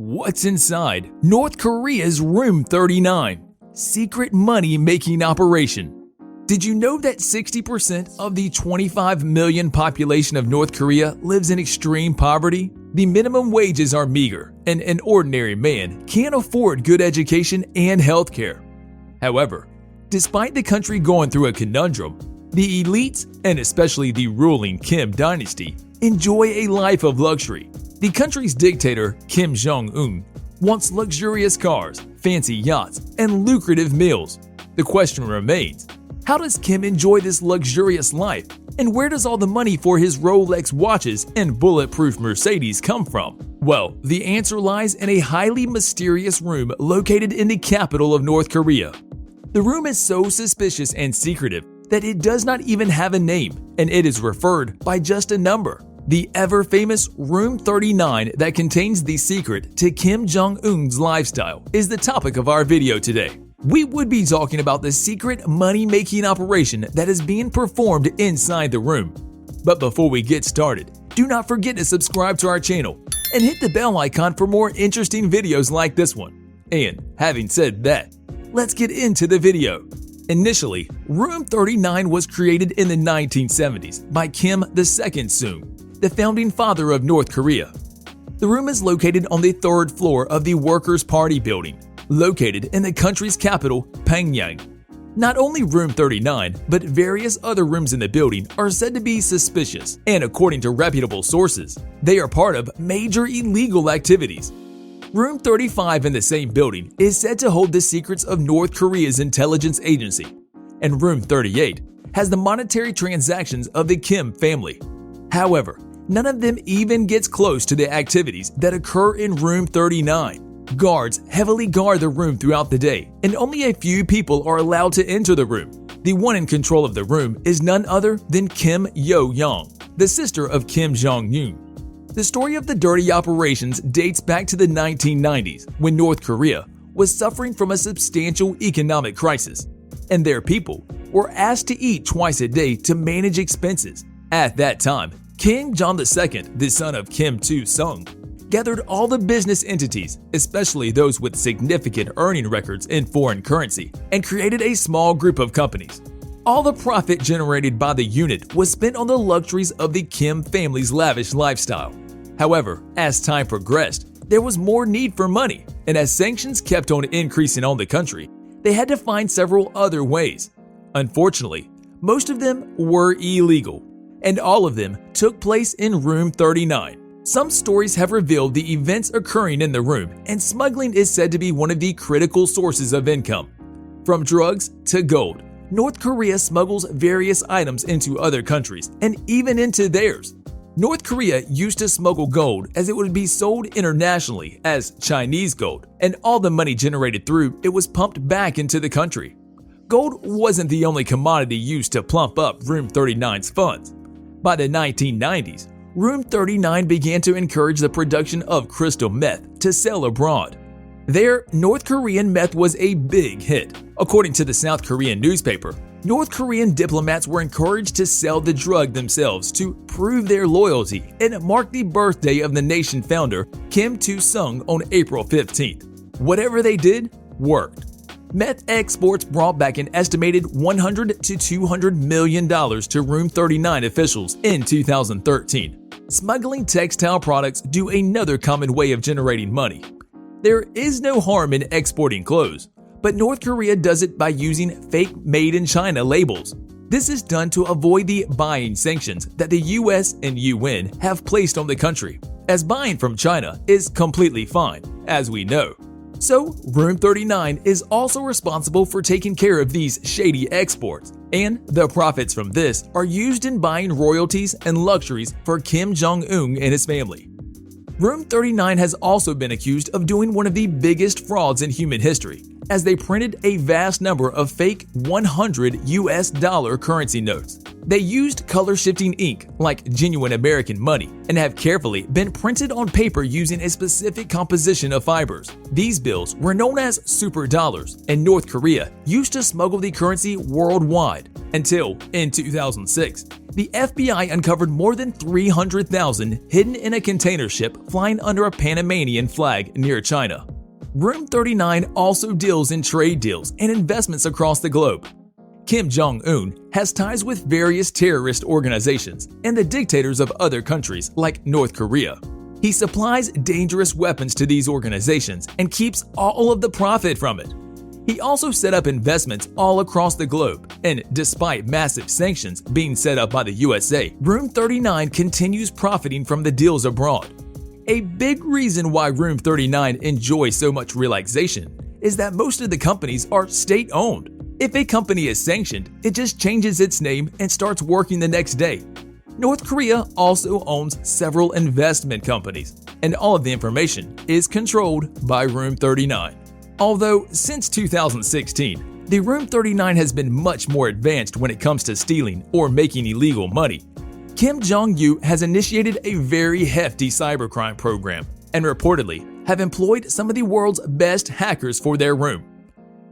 What's inside North Korea's Room 39? Secret money-making operation. Did you know that 60% of the 25 million population of North Korea lives in extreme poverty? The minimum wages are meager, and an ordinary man can't afford good education and health care. However, despite the country going through a conundrum, the elites, and especially the ruling Kim dynasty, enjoy a life of luxury. The country's dictator, Kim Jong-Un, wants luxurious cars, fancy yachts, and lucrative meals. The question remains, how does Kim enjoy this luxurious life? And where does all the money for his Rolex watches and bulletproof Mercedes come from? Well, the answer lies in a highly mysterious room located in the capital of North Korea. The room is so suspicious and secretive that it does not even have a name, and it is referred by just a number. The ever-famous Room 39 that contains the secret to Kim Jong-un's lifestyle is the topic of our video today. We would be talking about the secret money-making operation that is being performed inside the room. But before we get started, do not forget to subscribe to our channel and hit the bell icon for more interesting videos like this one. And having said that, let's get into the video. Initially, Room 39 was created in the 1970s by Kim II-sung, the founding father of North Korea. The room is located on the third floor of the Workers' Party building, located in the country's capital, Pyongyang. Not only Room 39, but various other rooms in the building are said to be suspicious, and according to reputable sources, they are part of major illegal activities. Room 35 in the same building is said to hold the secrets of North Korea's intelligence agency, and Room 38 has the monetary transactions of the Kim family. However, none of them even gets close to the activities that occur in Room 39. Guards heavily guard the room throughout the day, and only a few people are allowed to enter the room. The one in control of the room is none other than Kim Yo-young, the sister of Kim Jong-un. The story of the dirty operations dates back to the 1990s, when North Korea was suffering from a substantial economic crisis, and their people were asked to eat twice a day to manage expenses. At that time, King John II, the son of Kim Il-sung, gathered all the business entities, especially those with significant earning records in foreign currency, and created a small group of companies. All the profit generated by the unit was spent on the luxuries of the Kim family's lavish lifestyle. However, as time progressed, there was more need for money, and as sanctions kept on increasing on the country, they had to find several other ways. Unfortunately, most of them were illegal, and all of them took place in Room 39. Some stories have revealed the events occurring in the room, and smuggling is said to be one of the critical sources of income. From drugs to gold, North Korea smuggles various items into other countries and even into theirs. North Korea used to smuggle gold as it would be sold internationally as Chinese gold, and all the money generated through it was pumped back into the country. Gold wasn't the only commodity used to plump up Room 39's funds. By the 1990s, Room 39 began to encourage the production of crystal meth to sell abroad. There, North Korean meth was a big hit. According to the South Korean newspaper, North Korean diplomats were encouraged to sell the drug themselves to prove their loyalty and mark the birthday of the nation founder, Kim Il-sung, on April 15th. Whatever they did, worked. Meth exports brought back an estimated $100 to $200 million to Room 39 officials in 2013. Smuggling textile products do another common way of generating money. There is no harm in exporting clothes, but North Korea does it by using fake Made in China labels. This is done to avoid the buying sanctions that the US and UN have placed on the country, as buying from China is completely fine, as we know. So, Room 39 is also responsible for taking care of these shady exports, and the profits from this are used in buying royalties and luxuries for Kim Jong-un and his family. Room 39 has also been accused of doing one of the biggest frauds in human history, as they printed a vast number of fake $100 currency notes. They used color-shifting ink like genuine American money and have carefully been printed on paper using a specific composition of fibers. These bills were known as super dollars, and North Korea used to smuggle the currency worldwide. Until, in 2006, the FBI uncovered more than 300,000 hidden in a container ship flying under a Panamanian flag near China. Room 39 also deals in trade deals and investments across the globe. Kim Jong-Un has ties with various terrorist organizations and the dictators of other countries like North Korea. He supplies dangerous weapons to these organizations and keeps all of the profit from it. He also set up investments all across the globe, and despite massive sanctions being set up by the USA, Room 39 continues profiting from the deals abroad. A big reason why Room 39 enjoys so much relaxation is that most of the companies are state-owned. If a company is sanctioned, it just changes its name and starts working the next day. North Korea also owns several investment companies, and all of the information is controlled by Room 39. Although, since 2016, the Room 39 has been much more advanced when it comes to stealing or making illegal money. Kim Jong-un has initiated a very hefty cybercrime program and reportedly have employed some of the world's best hackers for their room.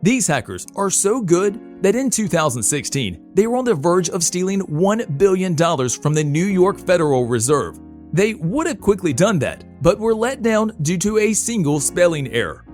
These hackers are so good that in 2016, they were on the verge of stealing $1 billion from the New York Federal Reserve. They would have quickly done that, but were let down due to a single spelling error.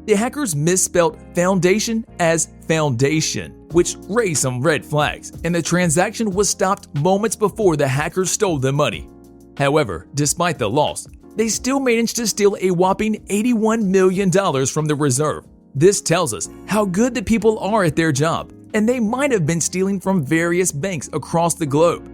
The hackers misspelled foundation as foundation, which raised some red flags, and the transaction was stopped moments before the hackers stole the money. However, despite the loss, they still managed to steal a whopping $81 million from the reserve. This tells us how good the people are at their job, and they might have been stealing from various banks across the globe.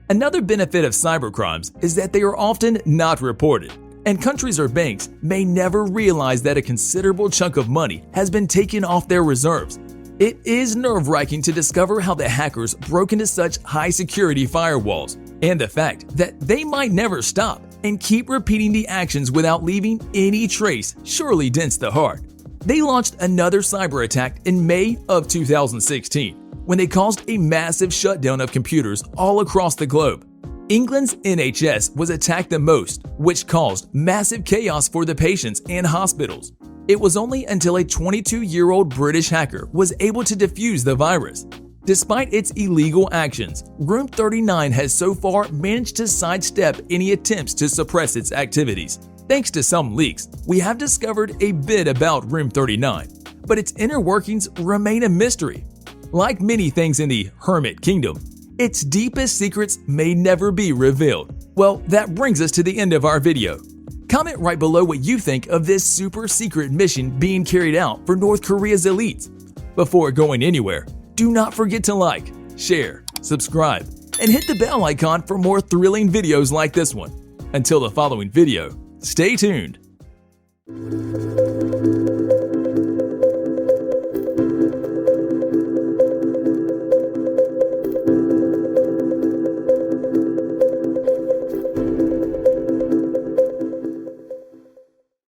Another benefit of cybercrimes is that they are often not reported, and countries or banks may never realize that a considerable chunk of money has been taken off their reserves. It is nerve-wracking to discover how the hackers broke into such high-security firewalls, and the fact that they might never stop and keep repeating the actions without leaving any trace surely dents the heart. They launched another cyber attack in May of 2016 when they caused a massive shutdown of computers all across the globe. England's NHS was attacked the most, which caused massive chaos for the patients and hospitals. It was only until a 22-year-old British hacker was able to defuse the virus. Despite its illegal actions, Room 39 has so far managed to sidestep any attempts to suppress its activities. Thanks to some leaks, we have discovered a bit about Room 39, but its inner workings remain a mystery. Like many things in the Hermit Kingdom, its deepest secrets may never be revealed. Well, that brings us to the end of our video. Comment right below what you think of this super secret mission being carried out for North Korea's elites. Before going anywhere, do not forget to like, share, subscribe, and hit the bell icon for more thrilling videos like this one. Until the following video, stay tuned.